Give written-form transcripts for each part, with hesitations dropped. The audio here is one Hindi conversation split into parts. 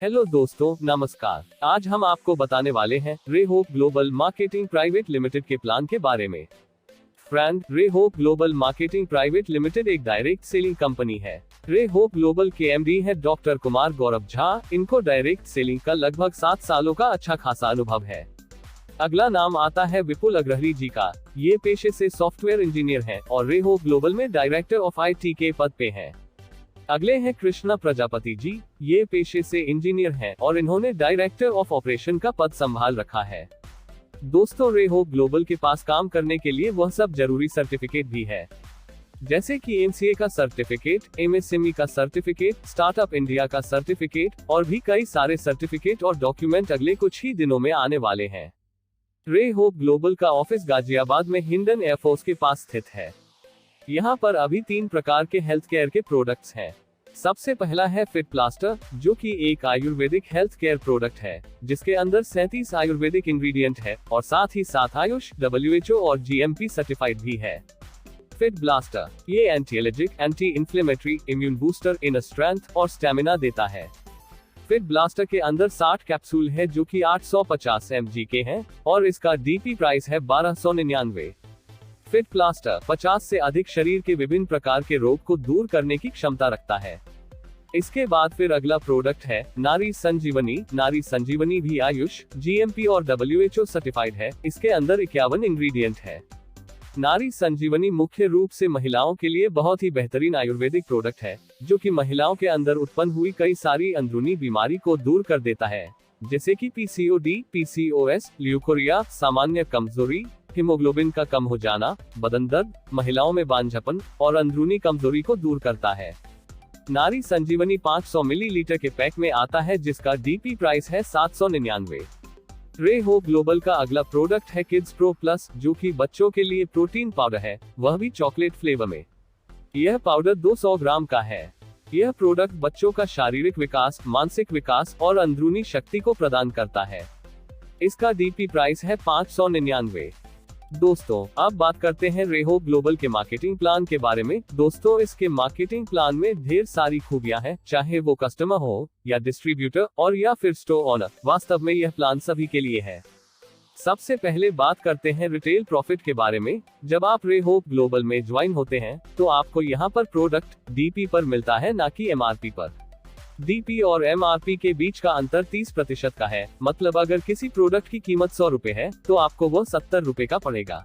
हेलो दोस्तों, नमस्कार। आज हम आपको बताने वाले हैं रे hope global marketing private limited के प्लान के बारे में। फ्रेंड, रे hope global marketing private limited एक डायरेक्ट सेलिंग कंपनी है। रे होप ग्लोबल के एमडी है डॉक्टर कुमार गौरव झा। इनको डायरेक्ट सेलिंग का लगभग 7 सालों का अच्छा खासा अनुभव है। अगला नाम आता है विपुल अग्रहरी जी का। ये पेशे से सॉफ्टवेयर इंजीनियर हैं और रे होप ग्लोबल में डायरेक्टर ऑफ IT के पद पे हैं। अगले हैं कृष्णा प्रजापति जी। ये पेशे से इंजीनियर हैं और इन्होंने डायरेक्टर ऑफ ऑपरेशन का पद संभाल रखा है। दोस्तों, रे होप ग्लोबल के पास काम करने के लिए वह सब जरूरी सर्टिफिकेट भी है, जैसे कि MCA का सर्टिफिकेट, MSME का सर्टिफिकेट, स्टार्टअप इंडिया का सर्टिफिकेट और भी कई सारे सर्टिफिकेट और डॉक्यूमेंट अगले कुछ ही दिनों में आने वाले हैं। रे होप ग्लोबल का ऑफिस गाजियाबाद में हिंडन एयरफोर्स के पास स्थित है। यहाँ पर अभी 3 प्रकार के हेल्थ केयर के प्रोडक्ट्स हैं। सबसे पहला है फिट प्लास्टर, जो कि एक आयुर्वेदिक हेल्थ केयर प्रोडक्ट है, जिसके अंदर 37 आयुर्वेदिक इंग्रेडिएंट है और साथ ही साथ आयुष, WHO और GMP सर्टिफाइड भी है। फिट ब्लास्टर ये anti allergic, anti inflammatory, immune booster, inner strength और स्टेमिना देता है। फिट ब्लास्टर के अंदर 60 कैप्सूल है जो कि 850 mg के हैं और इसका DP प्राइस है 1299। फिट प्लास्टर 50 से अधिक शरीर के विभिन्न प्रकार के रोग को दूर करने की क्षमता रखता है। इसके बाद फिर अगला प्रोडक्ट है नारी संजीवनी। नारी संजीवनी भी आयुष, GMP और WHO सर्टिफाइड है। इसके अंदर 51 इंग्रेडिएंट है। नारी संजीवनी मुख्य रूप से महिलाओं के लिए बहुत ही बेहतरीन आयुर्वेदिक प्रोडक्ट है, जो कि महिलाओं के अंदर उत्पन्न हुई कई सारी अंदरूनी बीमारी को दूर कर देता है, जैसे कि PCOD, PCOS, ल्यूकोरिया, सामान्य कमजोरी, हीमोग्लोबिन का कम हो जाना, बदन दर्द, महिलाओं में बांझपन और अंदरूनी कमजोरी को दूर करता है। नारी संजीवनी 500 मिलीलीटर के पैक में आता है, जिसका DP प्राइस है 799। रे होप ग्लोबल का अगला प्रोडक्ट है किड्स प्रो प्लस, जो कि बच्चों के लिए प्रोटीन पाउडर है, वह भी चॉकलेट फ्लेवर में। यह पाउडर 200 ग्राम का है। यह प्रोडक्ट बच्चों का शारीरिक विकास, मानसिक विकास और अंदरूनी शक्ति को प्रदान करता है। इसका DP प्राइस है 599। दोस्तों, अब बात करते हैं रे होप ग्लोबल के मार्केटिंग प्लान के बारे में। दोस्तों, इसके मार्केटिंग प्लान में ढेर सारी खूबियां हैं, चाहे वो कस्टमर हो या डिस्ट्रीब्यूटर और या फिर स्टोर ओनर। वास्तव में यह प्लान सभी के लिए है। सबसे पहले बात करते हैं रिटेल प्रॉफिट के बारे में। जब आप रे होप ग्लोबल में ज्वाइन होते हैं तो आपको यहाँ पर प्रोडक्ट DP पर मिलता है, ना कि MRP पर। DP और MRP के बीच का अंतर 30% का है। मतलब अगर किसी प्रोडक्ट की कीमत 100 रुपए है तो आपको वह 70 रुपए का पड़ेगा।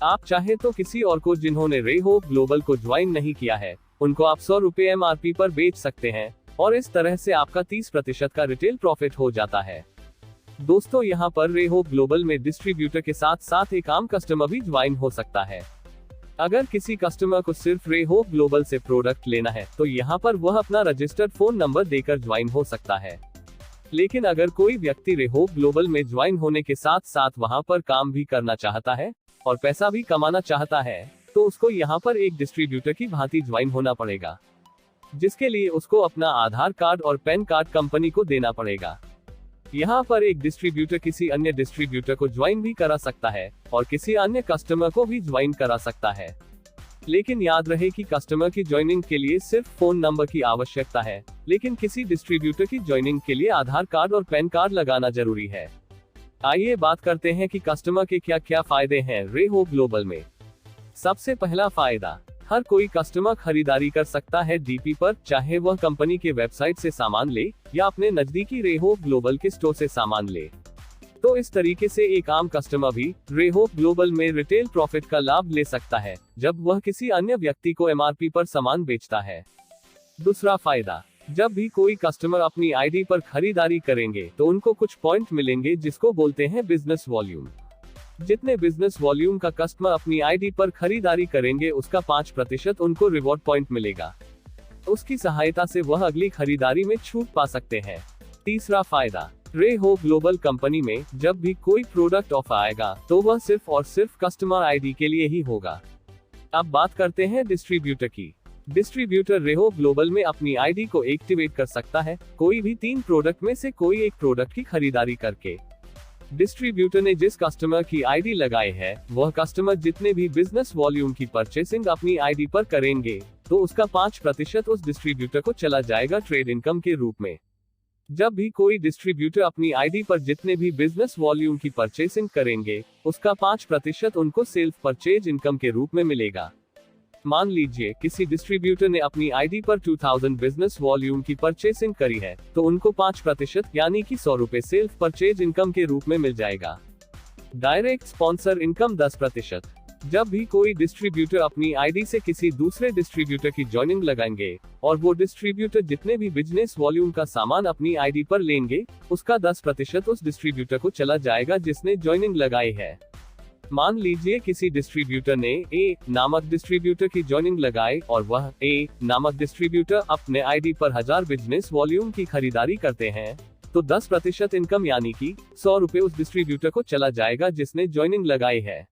आप चाहे तो किसी और को जिन्होंने रे होप ग्लोबल को ज्वाइन नहीं किया है, उनको आप 100 रुपए MRP पर बेच सकते हैं और इस तरह से आपका 30% का रिटेल प्रॉफिट हो जाता है। दोस्तों, यहाँ पर रे होप ग्लोबल में डिस्ट्रीब्यूटर के साथ साथ एक आम कस्टमर भी ज्वाइन हो सकता है। अगर किसी कस्टमर को सिर्फ रे होप ग्लोबल से प्रोडक्ट लेना है तो यहाँ पर वह अपना रजिस्टर्ड फोन नंबर देकर ज्वाइन हो सकता है। लेकिन अगर कोई व्यक्ति रे होप ग्लोबल में ज्वाइन होने के साथ साथ वहाँ पर काम भी करना चाहता है और पैसा भी कमाना चाहता है, तो उसको यहाँ पर एक डिस्ट्रीब्यूटर की भांति ज्वाइन होना पड़ेगा, जिसके लिए उसको अपना आधार कार्ड और पैन कार्ड कंपनी को देना पड़ेगा। यहाँ पर एक डिस्ट्रीब्यूटर किसी अन्य डिस्ट्रीब्यूटर को ज्वाइन भी करा सकता है और किसी अन्य कस्टमर को भी ज्वाइन करा सकता है। लेकिन याद रहे कि कस्टमर की ज्वाइनिंग के लिए सिर्फ फोन नंबर की आवश्यकता है, लेकिन किसी डिस्ट्रीब्यूटर की ज्वाइनिंग के लिए आधार कार्ड और पैन कार्ड लगाना जरूरी है। आइए बात करते हैं कि कस्टमर के क्या क्या फायदे हैं रे होप ग्लोबल में। सबसे पहला फायदा, हर कोई कस्टमर खरीदारी कर सकता है DP पर, चाहे वह कंपनी के वेबसाइट से सामान ले या अपने नजदीकी रे होप ग्लोबल के स्टोर से सामान ले। तो इस तरीके से एक आम कस्टमर भी रे होप ग्लोबल में रिटेल प्रॉफिट का लाभ ले सकता है जब वह किसी अन्य व्यक्ति को MRP पर सामान बेचता है। दूसरा फायदा, जब भी कोई कस्टमर अपनी ID पर खरीदारी करेंगे तो उनको कुछ पॉइंट मिलेंगे, जिसको बोलते हैं बिजनेस वॉल्यूम। जितने बिजनेस वॉल्यूम का कस्टमर अपनी ID पर खरीदारी करेंगे, उसका 5% उनको रिवॉर्ड पॉइंट मिलेगा। उसकी सहायता से वह अगली खरीदारी में छूट पा सकते हैं। तीसरा फायदा, रे होप ग्लोबल कंपनी में जब भी कोई प्रोडक्ट ऑफर आएगा तो वह सिर्फ और सिर्फ कस्टमर ID के लिए ही होगा। अब बात करते हैं डिस्ट्रीब्यूटर की। डिस्ट्रीब्यूटर रे होप ग्लोबल में अपनी ID को एक्टिवेट कर सकता है कोई भी 3 प्रोडक्ट में से कोई एक प्रोडक्ट की खरीदारी करके। डिस्ट्रीब्यूटर ने जिस कस्टमर की ID लगाए है, वह कस्टमर जितने भी बिजनेस वॉल्यूम की परचेसिंग अपनी ID पर करेंगे तो उसका 5% उस डिस्ट्रीब्यूटर को चला जाएगा ट्रेड इनकम के रूप में। जब भी कोई डिस्ट्रीब्यूटर अपनी आईडी पर जितने भी बिजनेस वॉल्यूम की परचेसिंग करेंगे, उसका 5% उनको सेल्फ परचेज इनकम के रूप में मिलेगा। मान लीजिए किसी डिस्ट्रीब्यूटर ने अपनी आईडी पर 2000 बिजनेस वॉल्यूम की परचेसिंग करी है, तो उनको 5% यानी कि 100 रुपए सेल्फ परचेज इनकम के रूप में मिल जाएगा। Direct sponsor income 10%। जब भी कोई डिस्ट्रीब्यूटर अपनी आईडी से किसी दूसरे डिस्ट्रीब्यूटर की जॉइनिंग लगाएंगे और वो डिस्ट्रीब्यूटर जितने भी बिजनेस वॉल्यूम का सामान अपनी आईडी पर लेंगे, उसका 10% उस डिस्ट्रीब्यूटर को चला जाएगा जिसने जॉइनिंग लगाई है। मान लीजिए किसी डिस्ट्रीब्यूटर ने ए नामक डिस्ट्रीब्यूटर की जॉइनिंग लगाई और वह ए नामक डिस्ट्रीब्यूटर अपने आईडी पर 1000 बिजनेस वॉल्यूम की खरीदारी करते हैं, तो 10% इनकम यानी कि 100 रुपए उस डिस्ट्रीब्यूटर को चला जाएगा जिसने जॉइनिंग लगाई है।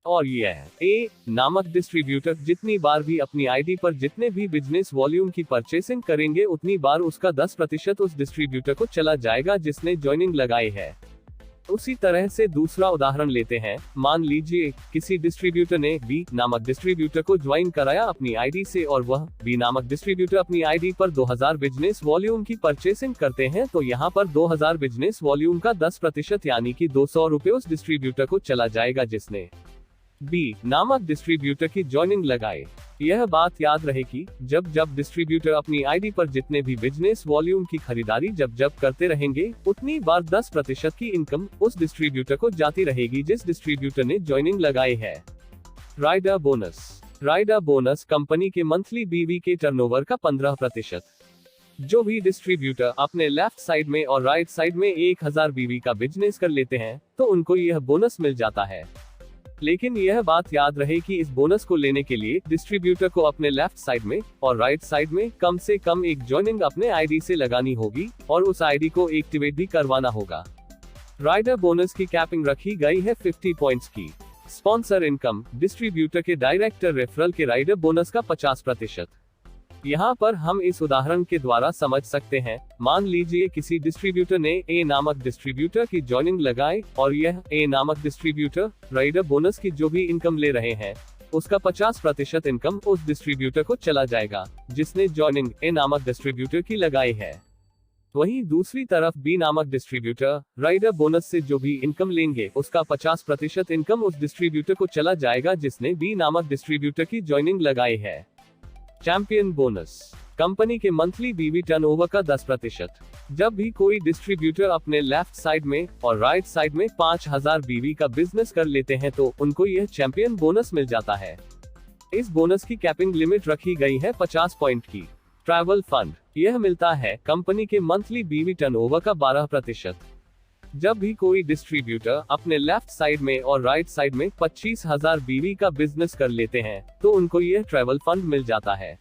और यह ए नामक डिस्ट्रीब्यूटर जितनी बार भी अपनी आईडी पर जितने भी बिजनेस वॉल्यूम की परचेसिंग करेंगे, उतनी बार उसका 10% उस डिस्ट्रीब्यूटर को चला जाएगा जिसने जॉइनिंग लगाई है। उसी तरह से दूसरा उदाहरण लेते हैं। मान लीजिए किसी डिस्ट्रीब्यूटर ने बी नामक डिस्ट्रीब्यूटर को ज्वाइन कराया अपनी आईडी से और वह बी नामक डिस्ट्रीब्यूटर अपनी आईडी पर 2000 बिजनेस वॉल्यूम की परचेसिंग करते हैं, तो यहाँ पर 2000 बिजनेस वॉल्यूम का 10% यानी कि 200 रुपए उस डिस्ट्रीब्यूटर को चला जाएगा जिसने बी नामक डिस्ट्रीब्यूटर की जॉइनिंग लगाए। यह बात याद रहे कि जब जब डिस्ट्रीब्यूटर अपनी आईडी पर जितने भी बिजनेस वॉल्यूम की खरीदारी जब जब करते रहेंगे, उतनी बार 10% की इनकम उस डिस्ट्रीब्यूटर को जाती रहेगी जिस डिस्ट्रीब्यूटर ने जॉइनिंग लगाई है। Rider bonus. Rider bonus company के मंथली बीवी के टर्नओवर का 15%। जो भी डिस्ट्रीब्यूटर अपने लेफ्ट साइड में और राइट साइड में 1000 बीवी का बिजनेस कर लेते हैं, तो उनको यह बोनस मिल जाता है। लेकिन यह बात याद रहे कि इस बोनस को लेने के लिए डिस्ट्रीब्यूटर को अपने लेफ्ट साइड में और राइट साइड में कम से कम एक जॉइनिंग अपने आईडी से लगानी होगी और उस आईडी को एक्टिवेट भी करवाना होगा। राइडर बोनस की कैपिंग रखी गई है 50 पॉइंट्स की। Sponsor income. डिस्ट्रीब्यूटर के डायरेक्टर रेफरल के राइडर बोनस का 50%। यहाँ पर हम इस उदाहरण के द्वारा समझ सकते हैं। मान लीजिए किसी डिस्ट्रीब्यूटर ने ए नामक डिस्ट्रीब्यूटर की जॉइनिंग लगाई और यह ए नामक डिस्ट्रीब्यूटर राइडर बोनस की जो भी इनकम ले रहे हैं, उसका 50% इनकम उस डिस्ट्रीब्यूटर को चला जाएगा जिसने जॉइनिंग ए नामक डिस्ट्रीब्यूटर की लगाई है। वहीं दूसरी तरफ बी नामक डिस्ट्रीब्यूटर राइडर बोनस से जो भी इनकम लेंगे, उसका 50% इनकम उस डिस्ट्रीब्यूटर को चला जाएगा जिसने बी नामक डिस्ट्रीब्यूटर की जॉइनिंग लगाई है। Champion bonus. कंपनी के मंथली बीवी टर्नओवर का 10%। जब भी कोई डिस्ट्रीब्यूटर अपने लेफ्ट साइड में और राइट साइड में 5000 बीवी का बिजनेस कर लेते हैं, तो उनको यह चैंपियन बोनस मिल जाता है। इस बोनस की कैपिंग लिमिट रखी गई है 50 पॉइंट की। Travel fund. यह मिलता है कंपनी के मंथली बीवी टर्नओवर का 12%। जब भी कोई डिस्ट्रीब्यूटर अपने लेफ्ट साइड में और राइट साइड में 25,000 बीवी का बिजनेस कर लेते हैं, तो उनको यह ट्रैवल फंड मिल जाता है।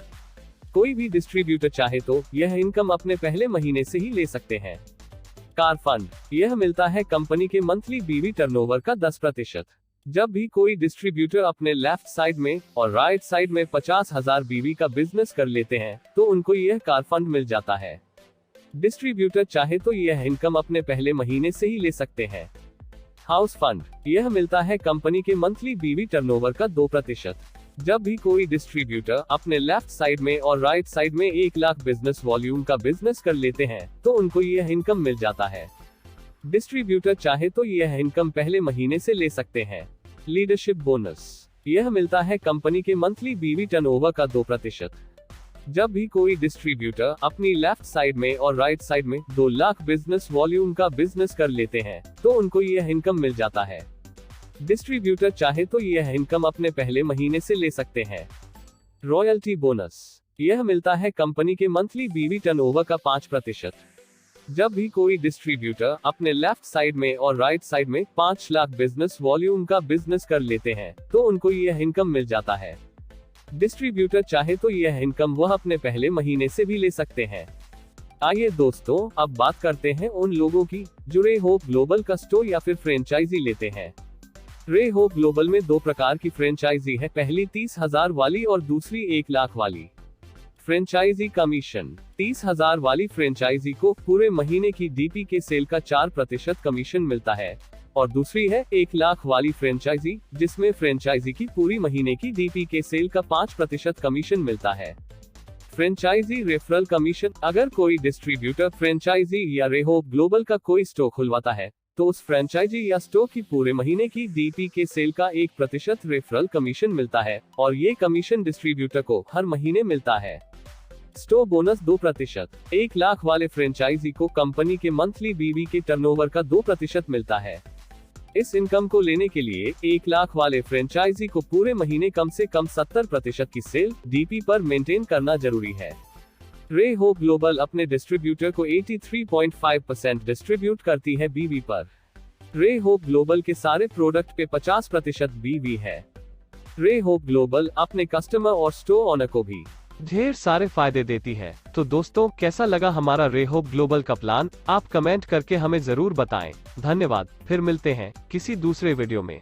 कोई भी डिस्ट्रीब्यूटर चाहे तो यह इनकम अपने पहले महीने से ही ले सकते हैं। Car fund. यह मिलता है कंपनी के मंथली बीवी टर्नओवर का 10%। जब भी कोई डिस्ट्रीब्यूटर अपने लेफ्ट साइड में और राइट साइड में 50,000 बीवी का बिजनेस कर लेते हैं, तो उनको यह कार फंड मिल जाता है। डिस्ट्रीब्यूटर चाहे तो यह इनकम अपने पहले महीने से ही ले सकते हैं। House fund. यह मिलता है कंपनी के मंथली बीवी टर्नओवर का 2%। जब भी कोई डिस्ट्रीब्यूटर अपने लेफ्ट साइड में और राइट साइड में 1 लाख बिजनेस वॉल्यूम का बिजनेस कर लेते हैं, तो उनको यह इनकम मिल जाता है। डिस्ट्रीब्यूटर चाहे तो यह इनकम पहले महीने से ले सकते हैं। Leadership bonus. यह मिलता है कंपनी के मंथली बीवी टर्नओवर का 2%। जब भी कोई डिस्ट्रीब्यूटर अपनी लेफ्ट साइड में और राइट साइड में 2 लाख बिजनेस वॉल्यूम का बिजनेस कर लेते हैं, तो उनको यह इनकम मिल जाता है। डिस्ट्रीब्यूटर चाहे तो यह इनकम अपने पहले महीने से ले सकते हैं। Royalty bonus. यह मिलता है कंपनी के मंथली बीवी टर्नओवर का 5%। जब भी कोई डिस्ट्रीब्यूटर अपने लेफ्ट साइड में और राइट साइड में 5 लाख बिजनेस वॉल्यूम का बिजनेस कर लेते हैं, तो उनको यह इनकम मिल जाता है। डिस्ट्रीब्यूटर चाहे तो यह इनकम वह अपने पहले महीने से भी ले सकते हैं। आइए दोस्तों, अब बात करते हैं उन लोगों की जो रे होप ग्लोबल का स्टोर या फिर फ्रेंचाइजी लेते हैं। रे होप ग्लोबल में 2 प्रकार की फ्रेंचाइजी है, पहली 30,000 वाली और दूसरी 1 लाख वाली। Franchise commission. 30,000 वाली फ्रेंचाइजी को पूरे महीने की डीपी के सेल का 4% कमीशन मिलता है और दूसरी है 1 लाख वाली फ्रेंचाइजी, जिसमें फ्रेंचाइजी की पूरी महीने की डीपी के सेल का 5% कमीशन मिलता है। Franchisee referral commission. अगर कोई डिस्ट्रीब्यूटर फ्रेंचाइजी या रेहोप ग्लोबल का कोई स्टोर खुलवाता है तो उस फ्रेंचाइजी या स्टोर की पूरे महीने की डीपी के सेल का 1% रेफरल कमीशन मिलता है और ये कमीशन डिस्ट्रीब्यूटर को हर महीने मिलता है। Store bonus 2%। 1 लाख वाले फ्रेंचाइजी को कंपनी के मंथली बीवी के टर्नओवर का 2% मिलता है। इस इनकम को लेने के लिए 1 लाख वाले फ्रेंचाइजी को पूरे महीने कम से कम 70% की सेल डीपी पर मेंटेन करना जरूरी है। रेहोप ग्लोबल अपने डिस्ट्रीब्यूटर को 83.5% डिस्ट्रीब्यूट करती है बीवी पर। रेहोप ग्लोबल के सारे प्रोडक्ट पे 50% बीवी है। रेहोप ग्लोबल अपने कस्टमर और स्टोर ओनर को भी ढेर सारे फायदे देती है। तो दोस्तों, कैसा लगा हमारा रेहोप ग्लोबल का प्लान? आप कमेंट करके हमें जरूर बताएं। धन्यवाद। फिर मिलते हैं किसी दूसरे वीडियो में।